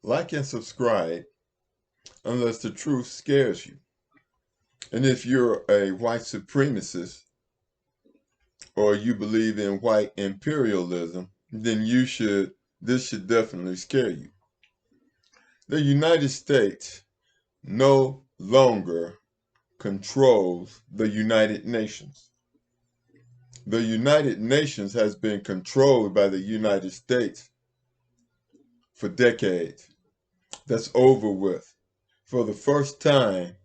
Like and subscribe unless the truth scares you. And if you're a white supremacist or you believe in white imperialism, then this should definitely scare you. The United States no longer controls the United Nations. The United Nations has been controlled by the United States for decades. That's over with. For the first time,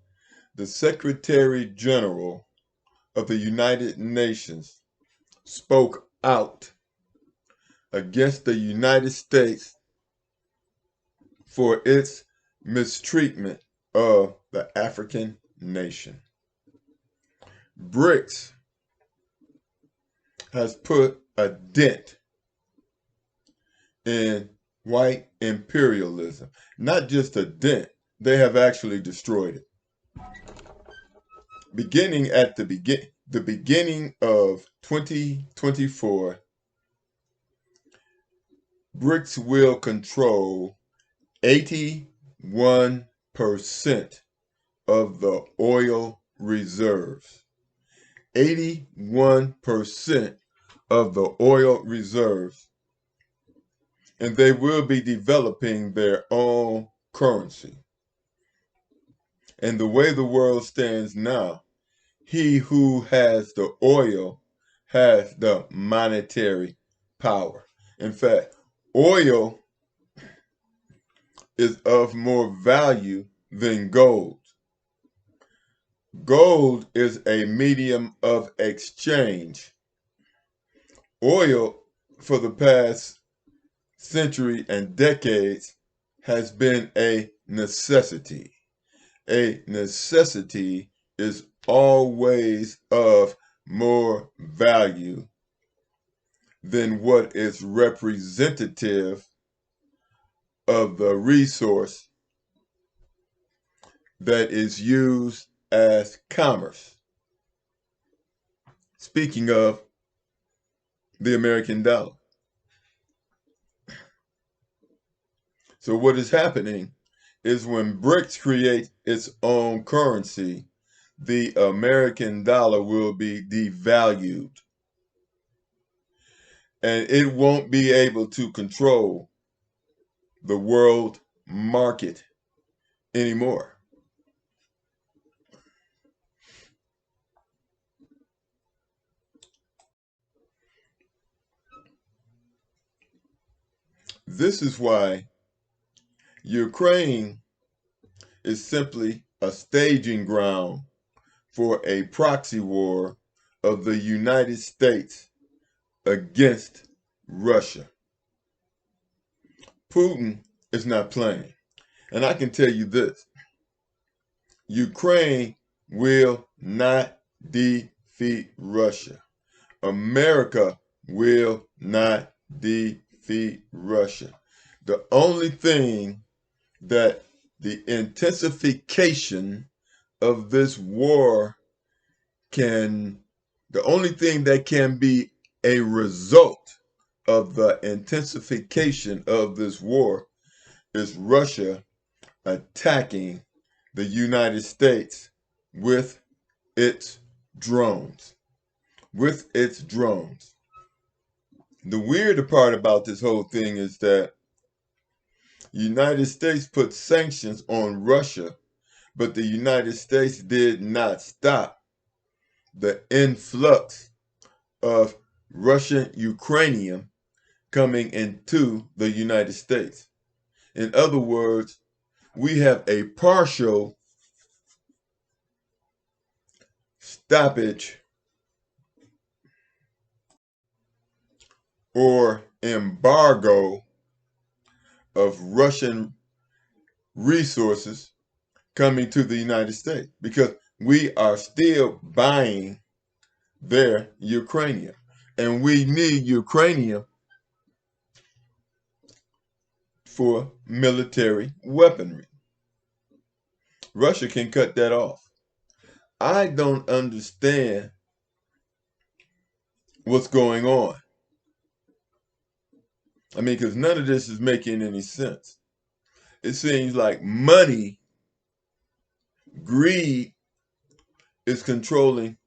the Secretary General of the United Nations spoke out against the United States for its mistreatment of the African nation. BRICS has put a dent in white imperialism. Not just a dent, they have actually destroyed it. Beginning at the beginning of 2024, BRICS will control 81% of the oil reserves. 81% of the oil reserves. And they will be developing their own currency. And the way the world stands now, he who has the oil has the monetary power. In fact, oil is of more value than gold. Gold is a medium of exchange. Oil, for the past century and decades, has been a necessity. A necessity is always of more value than what is representative of the resource that is used as commerce. Speaking of the American dollar. So what is happening is when BRICS creates its own currency, the American dollar will be devalued. And it won't be able to control the world market anymore. This is why Ukraine is simply a staging ground for a proxy war of the United States against Russia. Putin is not playing. And I can tell you this, Ukraine will not defeat Russia. America will not defeat Russia. The only thing that the intensification of this war the only thing that can be a result of the intensification of this war is Russia attacking the United States with its drones. With its drones. The weirder part about this whole thing is that the United States put sanctions on Russia, but the United States did not stop the influx of Russian Ukrainian coming into the United States. In other words, we have a partial stoppage or embargo of Russian resources coming to the United States because we are still buying their Ukrainian. And we need Ukrainian for military weaponry. Russia can cut that off. I don't understand what's going on. I mean, because none of this is making any sense. it seems like money, greed is controlling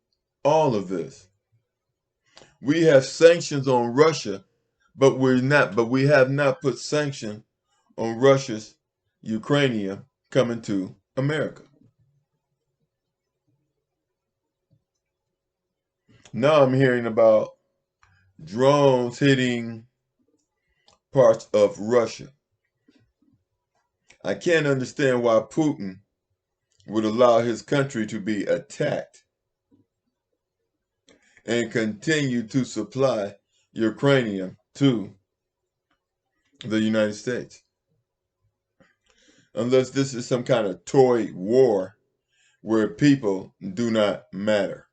all of this. We have sanctions on Russia, but we have not put sanctions on Russia's Ukrainian coming to America. Now I'm hearing about drones hitting parts of Russia. I can't understand why Putin would allow his country to be attacked and continue to supply Ukrainian to the United States. Unless this is some kind of toy war where people do not matter.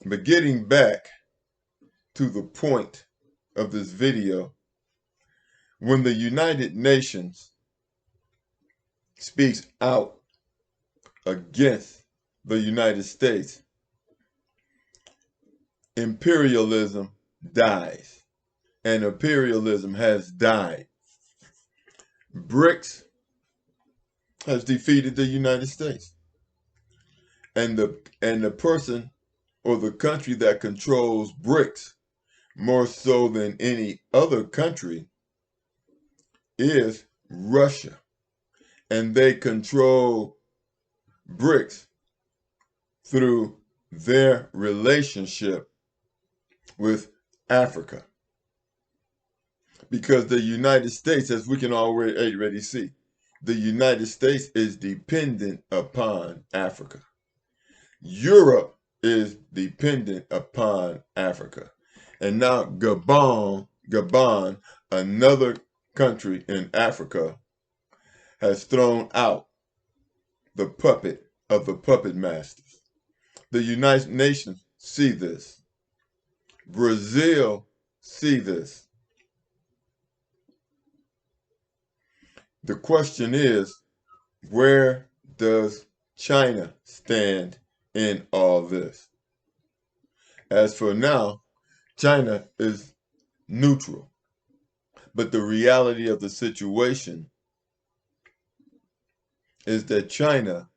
But getting back to the point of this video, when the United Nations speaks out against the United States, imperialism dies, and imperialism has died. BRICS has defeated the United States, and the person or the country that controls BRICS more so than any other country is Russia, and they control BRICS through their relationship with Africa. Because the United States, as we can already see, the United States is dependent upon Africa. Europe is dependent upon Africa. And now Gabon, another country in Africa, has thrown out the puppet of the puppet masters. The United Nations see this. Brazil see this. The question is, where does China stand in all this? As for now, China is neutral. But the reality of the situation is that China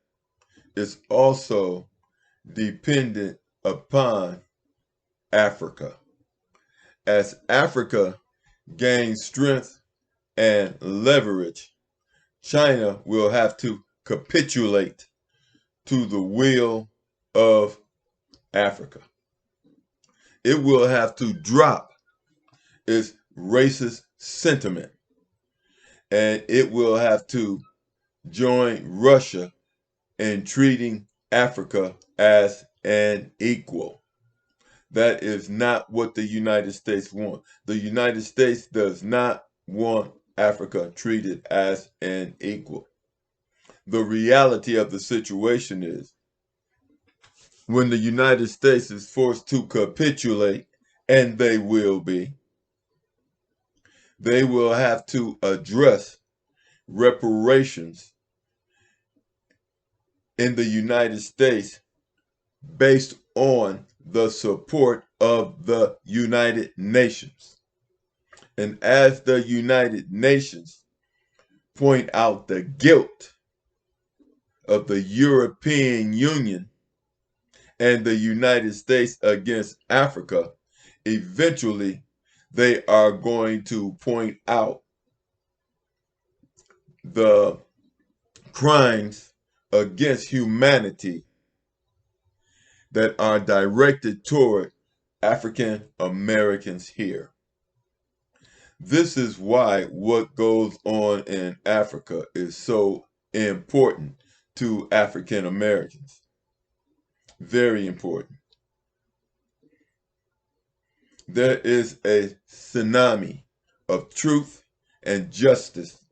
is also dependent upon Africa. As Africa gains strength and leverage, China will have to capitulate to the will of Africa. It will have to drop its racist sentiment, and it will have to join Russia in treating Africa as an equal. That is not what the United States wants. The United States does not want Africa treated as an equal. The reality of the situation is, when the United States is forced to capitulate, and they will be, they will have to address reparations in the United States based on the support of the United Nations. And as the United Nations point out the guilt of the European Union and the United States against Africa, eventually they are going to point out the crimes against humanity that are directed toward African Americans here. This is why what goes on in Africa is so important to African Americans. Very important. There is a tsunami of truth and justice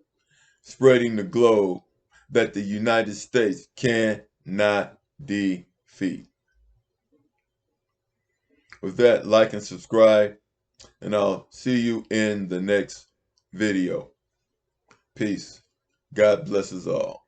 spreading the globe that the United States cannot defeat. With that, like and subscribe, and I'll see you in the next video. Peace. God bless us all.